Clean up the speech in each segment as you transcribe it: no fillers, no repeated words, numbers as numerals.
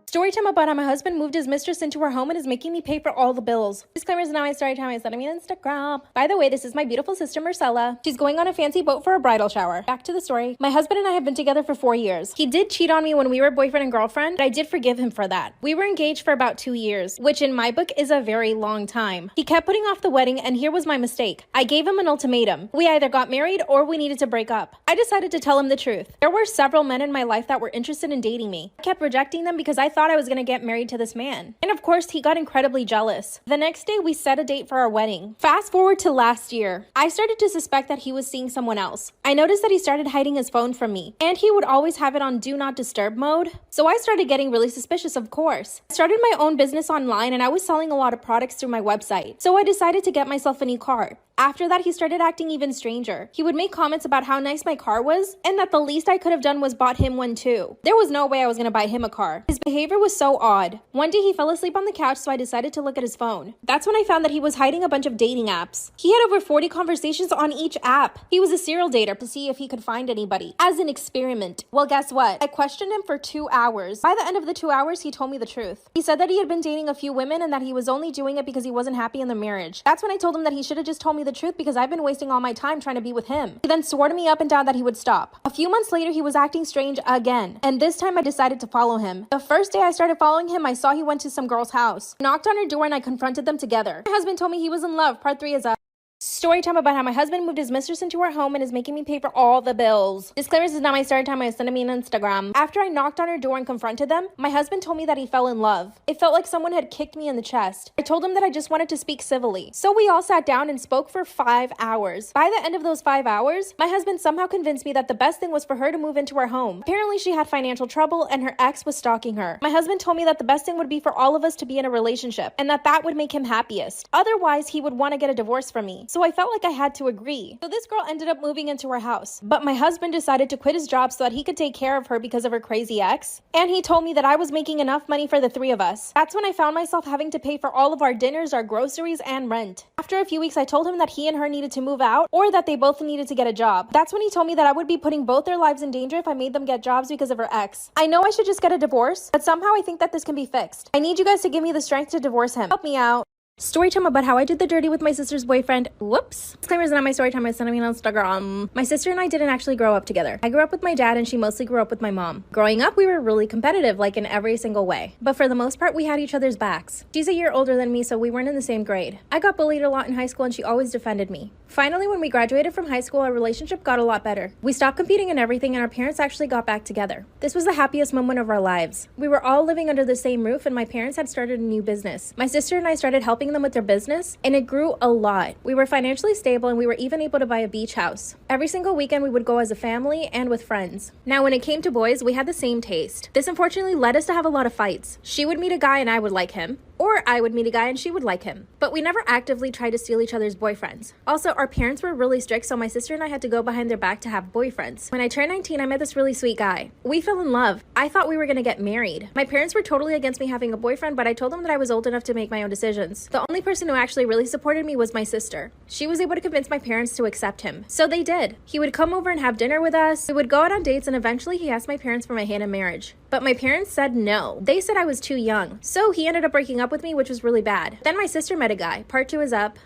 Storytime about how my husband moved his mistress into our home and is making me pay for all the bills. Disclaimers now my storytime. I sent me on Instagram. By the way, this is my beautiful sister Marcella. She's going on a fancy boat for a bridal shower. Back to the story. My husband and I have been together for 4 years. He did cheat on me when we were boyfriend and girlfriend, but I did forgive him for that. We were engaged for about 2 years, which in my book is a very long time. He kept putting off the wedding, and here was my mistake. I gave him an ultimatum. We either got married or we needed to break up. I decided to tell him the truth. There were several men in my life that were interested in dating me. I kept rejecting them because I thought I was going to get married to this man. And of course, he got incredibly jealous. The next day, we set a date for our wedding. Fast forward to last year. I started to suspect that he was seeing someone else. I noticed that he started hiding his phone from me, and he would always have it on do not disturb mode. So I started getting really suspicious, of course. I started my own business online, and I was selling a lot of products through my website. So I decided to get myself a new car. After that, he started acting even stranger. He would make comments about how nice my car was, and that the least I could have done was bought him one too. There was no way I was going to buy him a car. His behavior was so odd. One day he fell asleep on the couch, so I decided to look at his phone. That's when I found that he was hiding a bunch of dating apps. He had over 40 conversations on each app. He was a serial dater to see if he could find anybody, as an experiment. Well, guess what? I questioned him for 2 hours. By the end of the 2 hours, he told me the truth. He said that he had been dating a few women and that he was only doing it because he wasn't happy in the marriage. That's when I told him that he should have just told me the truth because I've been wasting all my time trying to be with him. He then swore to me up and down that he would stop. A few months later, he was acting strange again, and this time I decided to follow him. The first day I started following him, I saw he went to some girl's house. I knocked on her door and I confronted them together. My husband told me he was in love. Part 3 is up. Story time about how my husband moved his mistress into our home and is making me pay for all the bills. Disclaimers is not my story time. I sent me on Instagram. After I knocked on her door and confronted them, my husband told me that he fell in love. It felt like someone had kicked me in the chest. I told him that I just wanted to speak civilly. So we all sat down and spoke for 5 hours. By the end of those 5 hours, my husband somehow convinced me that the best thing was for her to move into our home. Apparently she had financial trouble and her ex was stalking her. My husband told me that the best thing would be for all of us to be in a relationship and that would make him happiest. Otherwise, he would want to get a divorce from me. So I felt like I had to agree. So this girl ended up moving into our house, but my husband decided to quit his job so that he could take care of her because of her crazy ex. And he told me that I was making enough money for the 3 of us. That's when I found myself having to pay for all of our dinners, our groceries, and rent. After a few weeks, I told him that he and her needed to move out or that they both needed to get a job. That's when he told me that I would be putting both their lives in danger if I made them get jobs because of her ex. I know I should just get a divorce, but somehow I think that this can be fixed. I need you guys to give me the strength to divorce him. Help me out. Story time about how I did the dirty with my sister's boyfriend. Whoops. Disclaimer is not my story time. I sent me on Instagram. My sister and I didn't actually grow up together. I grew up with my dad and she mostly grew up with my mom. Growing up, we were really competitive, like in every single way. But for the most part, we had each other's backs. She's a year older than me, so we weren't in the same grade. I got bullied a lot in high school and she always defended me. Finally, when we graduated from high school, our relationship got a lot better. We stopped competing in everything and our parents actually got back together. This was the happiest moment of our lives. We were all living under the same roof and my parents had started a new business. My sister and I started helping them with their business, and it grew a lot. We were financially stable and we were even able to buy a beach house. Every single weekend we would go as a family and with friends. Now when it came to boys, we had the same taste. This unfortunately led us to have a lot of fights. She would meet a guy and I would like him, or I would meet a guy and she would like him. But we never actively tried to steal each other's boyfriends. Also, our parents were really strict, so my sister and I had to go behind their back to have boyfriends. When I turned 19, I met this really sweet guy. We fell in love. I thought we were gonna get married. My parents were totally against me having a boyfriend, but I told them that I was old enough to make my own decisions. The only person who actually really supported me was my sister. She was able to convince my parents to accept him. So they did. He would come over and have dinner with us. We would go out on dates, and eventually he asked my parents for my hand in marriage. But my parents said no. They said I was too young. So he ended up breaking up with me, which was really bad. Then my sister met a guy. Part 2 is up.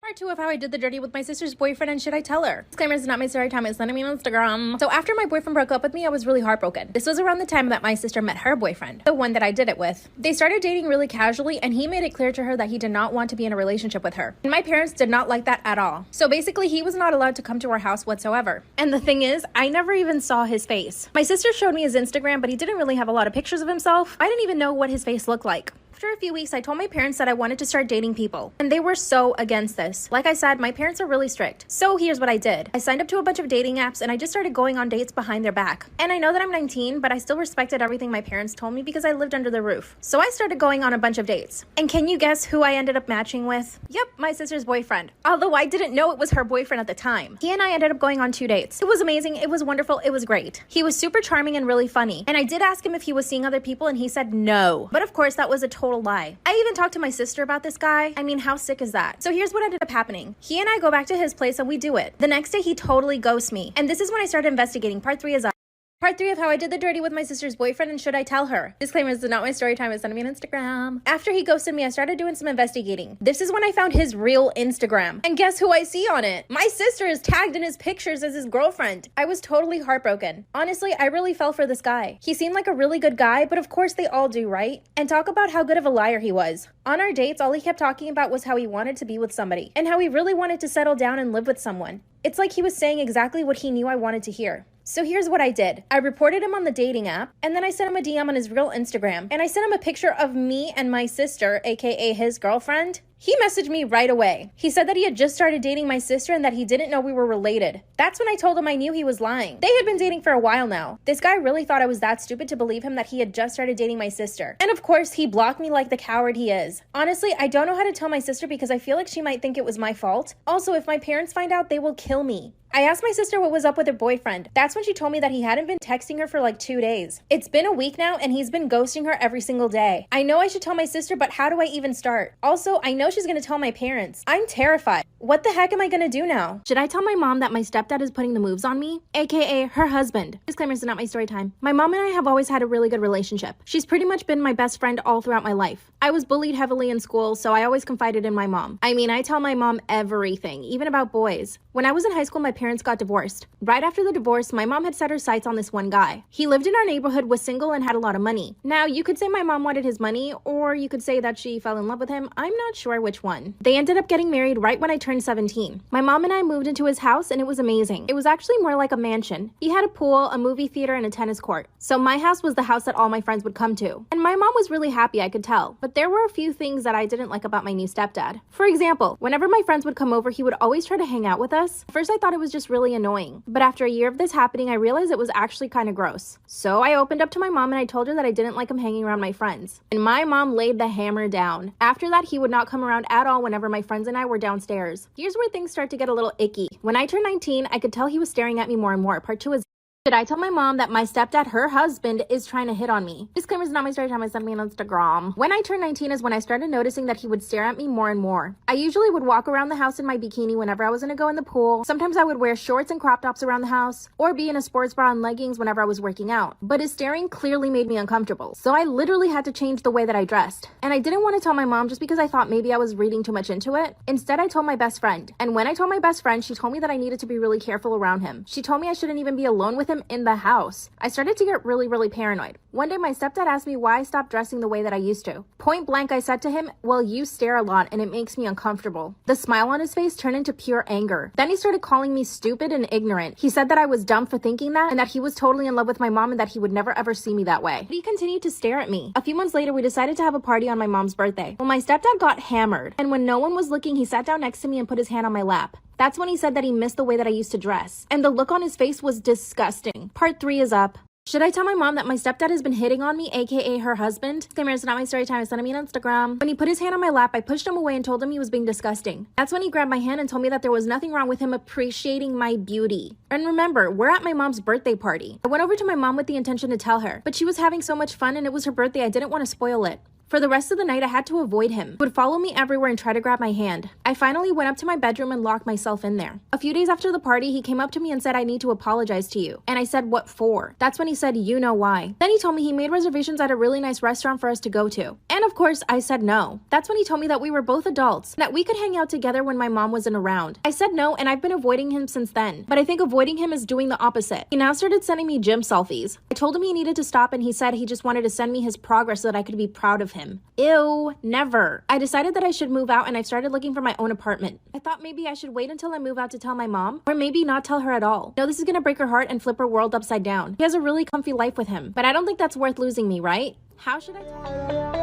Part 2 of how I did the dirty with my sister's boyfriend and should I tell her? Disclaimer is not my story time. It's sending me on Instagram. So after my boyfriend broke up with me, I was really heartbroken. This was around the time that my sister met her boyfriend, the one that I did it with. They started dating really casually and he made it clear to her that he did not want to be in a relationship with her. And my parents did not like that at all. So basically he was not allowed to come to our house whatsoever. And the thing is, I never even saw his face. My sister showed me his Instagram, but he didn't really have a lot of pictures of himself. I didn't even know what his face looked like. After a few weeks, I told my parents that I wanted to start dating people, and they were so against this. Like I said, my parents are really strict. So here's what I did. I signed up to a bunch of dating apps, and I just started going on dates behind their back. And I know that I'm 19, but I still respected everything my parents told me because I lived under the roof. So I started going on a bunch of dates. And can you guess who I ended up matching with? Yep, my sister's boyfriend. Although I didn't know it was her boyfriend at the time. He and I ended up going on 2 dates. It was amazing, it was wonderful, it was great. He was super charming and really funny. And I did ask him if he was seeing other people, and he said no. But of course, that was a total lie. I even talked to my sister about this guy. I mean, how sick is that? So here's what ended up happening. He and I go back to his place and we do it. The next day, he totally ghosts me. And this is when I started investigating. Part 3 is up. Part 3 of how I did the dirty with my sister's boyfriend and should I tell her. Disclaimer, this is not my story time, it's sent me on Instagram. After he ghosted me, I started doing some investigating. This is when I found his real Instagram. And guess who I see on it? My sister is tagged in his pictures as his girlfriend. I was totally heartbroken. Honestly, I really fell for this guy. He seemed like a really good guy, but of course they all do, right? And talk about how good of a liar he was. On our dates, all he kept talking about was how he wanted to be with somebody and how he really wanted to settle down and live with someone. It's like he was saying exactly what he knew I wanted to hear. So here's what I did. I reported him on the dating app, and then I sent him a DM on his real Instagram, and I sent him a picture of me and my sister, aka his girlfriend. He messaged me right away. He said that he had just started dating my sister and that he didn't know we were related. That's when I told him I knew he was lying. They had been dating for a while now. This guy really thought I was that stupid to believe him that he had just started dating my sister. And of course, he blocked me like the coward he is. Honestly, I don't know how to tell my sister because I feel like she might think it was my fault. Also, if my parents find out, they will kill me. I asked my sister what was up with her boyfriend. That's when she told me that he hadn't been texting her for like 2 days. It's been a week now and he's been ghosting her every single day. I know I should tell my sister, but how do I even start? Also, I know she's gonna tell my parents. I'm terrified. What the heck am I gonna do now? Should I tell my mom that my stepdad is putting the moves on me? AKA her husband. Disclaimer, this is not my story time. My mom and I have always had a really good relationship. She's pretty much been my best friend all throughout my life. I was bullied heavily in school, so I always confided in my mom. I mean, I tell my mom everything, even about boys. When I was in high school, my parents got divorced. Right after the divorce, my mom had set her sights on this one guy. He lived in our neighborhood, was single, and had a lot of money. Now, you could say my mom wanted his money, or you could say that she fell in love with him. I'm not sure which one. They ended up getting married right when I turned 17. My mom and I moved into his house, and it was amazing. It was actually more like a mansion. He had a pool, a movie theater, and a tennis court. So my house was the house that all my friends would come to. And my mom was really happy, I could tell. But there were a few things that I didn't like about my new stepdad. For example, whenever my friends would come over, he would always try to hang out with us. At first, I thought it was just really annoying. But after a year of this happening, I realized it was actually kind of gross. So I opened up to my mom and I told her that I didn't like him hanging around my friends. And my mom laid the hammer down. After that, he would not come around at all whenever my friends and I were downstairs. Here's where things start to get a little icky. When I turned 19, I could tell he was staring at me more and more. Part 2 is, should I tell my mom that my stepdad, her husband, is trying to hit on me? Disclaimer, is not my story time, I sent me on Instagram. When I turned 19 is when I started noticing that he would stare at me more and more. I usually would walk around the house in my bikini whenever I was gonna go in the pool. Sometimes I would wear shorts and crop tops around the house, or be in a sports bra and leggings whenever I was working out. But his staring clearly made me uncomfortable. So I literally had to change the way that I dressed. And I didn't want to tell my mom just because I thought maybe I was reading too much into it. Instead, I told my best friend. And when I told my best friend, she told me that I needed to be really careful around him. She told me I shouldn't even be alone with him in the house. I started to get really paranoid. One day my stepdad asked me why I stopped dressing the way that I used to. Point blank, I said to him, well, you stare a lot and it makes me uncomfortable. The smile on his face turned into pure anger. Then he started calling me stupid and ignorant. He said that I was dumb for thinking that and that he was totally in love with my mom and that he would never ever see me that way. But he continued to stare at me. A few months later, we decided to have a party on my mom's birthday. Well, my stepdad got hammered, and when no one was looking, he sat down next to me and put his hand on my lap. That's when he said that he missed the way that I used to dress. And the look on his face was disgusting. Part 3 is up. Should I tell my mom that my stepdad has been hitting on me, aka her husband? Disclaimer, it's not my story time, it's sent me on Instagram. When he put his hand on my lap, I pushed him away and told him he was being disgusting. That's when he grabbed my hand and told me that there was nothing wrong with him appreciating my beauty. And remember, we're at my mom's birthday party. I went over to my mom with the intention to tell her, but she was having so much fun and it was her birthday, I didn't want to spoil it. For the rest of the night, I had to avoid him. He would follow me everywhere and try to grab my hand. I finally went up to my bedroom and locked myself in there. A few days after the party, he came up to me and said, I need to apologize to you. And I said, what for? That's when he said, you know why. Then he told me he made reservations at a really nice restaurant for us to go to. And of course, I said no. That's when he told me that we were both adults, and that we could hang out together when my mom wasn't around. I said no, and I've been avoiding him since then. But I think avoiding him is doing the opposite. He now started sending me gym selfies. I told him he needed to stop, and he said he just wanted to send me his progress so that I could be proud of him. Ew. Never. I decided that I should move out and I started looking for my own apartment. I thought maybe I should wait until I move out to tell my mom, or maybe not tell her at all. No, this is gonna break her heart and flip her world upside down. He has a really comfy life with him, but I don't think that's worth losing me, right? How should I tell her?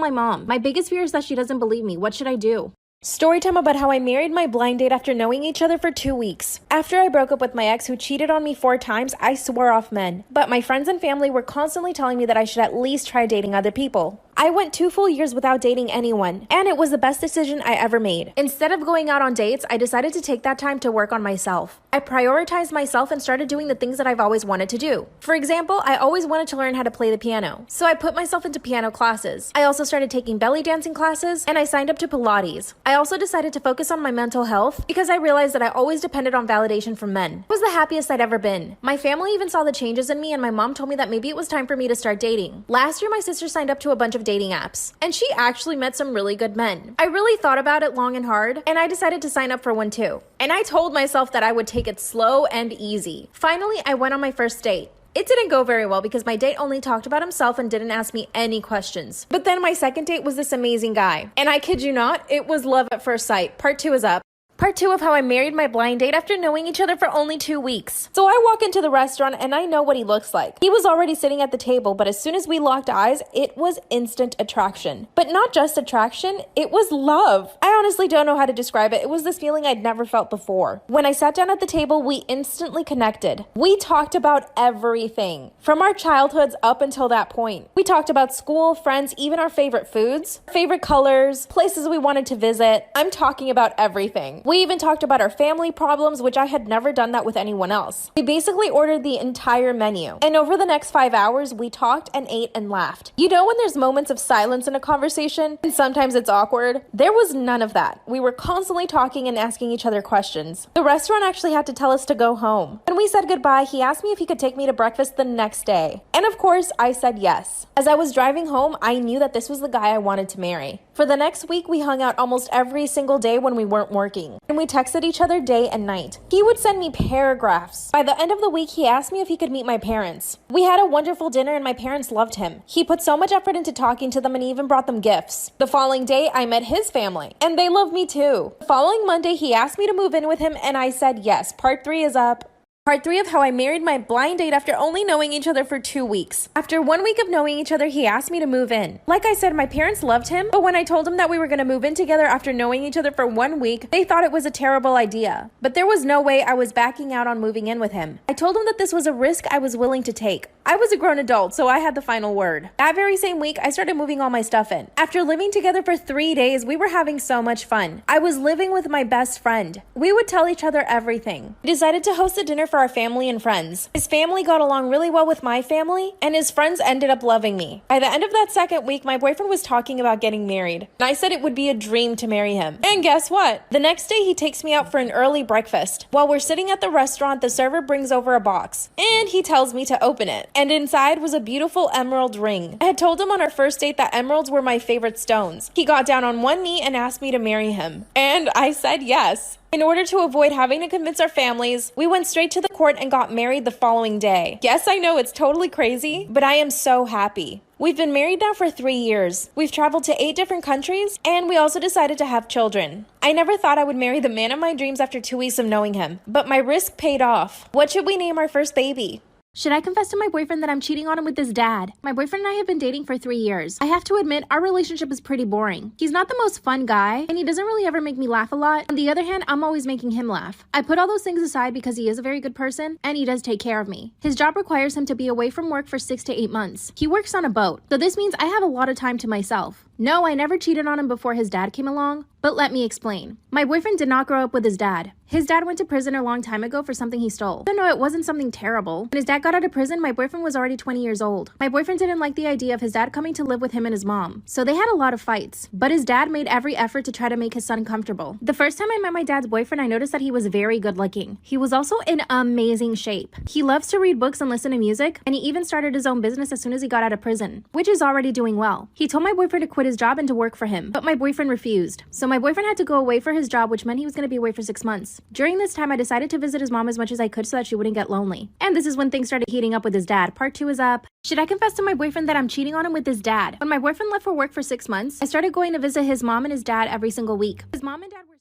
my mom. My biggest fear is that she doesn't believe me. What should I do? Storytime about how I married my blind date after knowing each other for 2 weeks. After I broke up with my ex who cheated on me 4 times, I swore off men. But my friends and family were constantly telling me that I should at least try dating other people. I went 2 full years without dating anyone, and it was the best decision I ever made. Instead of going out on dates, I decided to take that time to work on myself. I prioritized myself and started doing the things that I've always wanted to do. For example, I always wanted to learn how to play the piano, so I put myself into piano classes. I also started taking belly dancing classes, and I signed up to Pilates. I also decided to focus on my mental health because I realized that I always depended on validation from men. It was the happiest I'd ever been. My family even saw the changes in me, and my mom told me that maybe it was time for me to start dating. Last year, my sister signed up to a bunch of dating apps, and she actually met some really good men. I really thought about it long and hard, and I decided to sign up for one too. And I told myself that I would take it slow and easy. Finally, I went on my first date. It didn't go very well because my date only talked about himself and didn't ask me any questions. But then my second date was this amazing guy. And I kid you not, it was love at first sight. Part 2 is up. Part 2 of how I married my blind date after knowing each other for only 2 weeks. So I walk into the restaurant and I know what he looks like. He was already sitting at the table, but as soon as we locked eyes, it was instant attraction. But not just attraction, it was love. I honestly don't know how to describe it. It was this feeling I'd never felt before. When I sat down at the table, we instantly connected. We talked about everything, from our childhoods up until that point. We talked about school, friends, even our favorite foods, favorite colors, places we wanted to visit. I'm talking about everything. We even talked about our family problems, which I had never done that with anyone else. We basically ordered the entire menu. And over the next 5 hours, we talked and ate and laughed. You know when there's moments of silence in a conversation, and sometimes it's awkward? There was none of that. We were constantly talking and asking each other questions. The restaurant actually had to tell us to go home. When we said goodbye, he asked me if he could take me to breakfast the next day. And of course, I said yes. As I was driving home, I knew that this was the guy I wanted to marry. For the next week, we hung out almost every single day when we weren't working. And we texted each other day and night. He would send me paragraphs. By the end of the week, he asked me if he could meet my parents. We had a wonderful dinner and my parents loved him. He put so much effort into talking to them and even brought them gifts. The following day, I met his family, and they loved me too. The following Monday, he asked me to move in with him, and I said yes. Part 3 is up. Part 3 of how I married my blind date after only knowing each other for 2 weeks. After 1 week of knowing each other, he asked me to move in. Like I said, my parents loved him, but when I told them that we were going to move in together after knowing each other for 1 week, they thought it was a terrible idea. But there was no way I was backing out on moving in with him. I told him that this was a risk I was willing to take. I was a grown adult, so I had the final word. That very same week, I started moving all my stuff in. After living together for 3 days, we were having so much fun. I was living with my best friend. We would tell each other everything. We decided to host a dinner for our family and friends. His family got along really well with my family, and his friends ended up loving me. By the end of that second week, my boyfriend was talking about getting married, and I said it would be a dream to marry him. And guess what? The next day, he takes me out for an early breakfast. While we're sitting at the restaurant, the server brings over a box, and he tells me to open it. And inside was a beautiful emerald ring. I had told him on our first date that emeralds were my favorite stones. He got down on one knee and asked me to marry him. And I said yes. In order to avoid having to convince our families, we went straight to the court and got married the following day. Yes, I know it's totally crazy, but I am so happy. We've been married now for 3 years. We've traveled to 8 different countries, and we also decided to have children. I never thought I would marry the man of my dreams after 2 weeks of knowing him, but my risk paid off. What should we name our first baby? Should I confess to my boyfriend that I'm cheating on him with his dad? My boyfriend and I have been dating for 3 years. I have to admit, our relationship is pretty boring. He's not the most fun guy, and he doesn't really ever make me laugh a lot. On the other hand, I'm always making him laugh. I put all those things aside because he is a very good person, and he does take care of me. His job requires him to be away from work for 6 to 8 months. He works on a boat, so this means I have a lot of time to myself. No, I never cheated on him before his dad came along, but let me explain. My boyfriend did not grow up with his dad. His dad went to prison a long time ago for something he stole. So no, it wasn't something terrible. When his dad got out of prison, my boyfriend was already 20 years old. My boyfriend didn't like the idea of his dad coming to live with him and his mom, so they had a lot of fights. But his dad made every effort to try to make his son comfortable. The first time I met my dad's boyfriend, I noticed that he was very good looking. He was also in amazing shape. He loves to read books and listen to music, and he even started his own business as soon as he got out of prison, which is already doing well. He told my boyfriend to quit his job and to work for him, but my boyfriend refused. So my boyfriend had to go away for his job, which meant he was going to be away for 6 months. During this time, I decided to visit his mom as much as I could so that she wouldn't get lonely. And this is when things started heating up with his dad. Part 2 is up. Should I confess to my boyfriend that I'm cheating on him with his dad? When my boyfriend left for work for 6 months, I started going to visit his mom and his dad every single week. His mom and dad were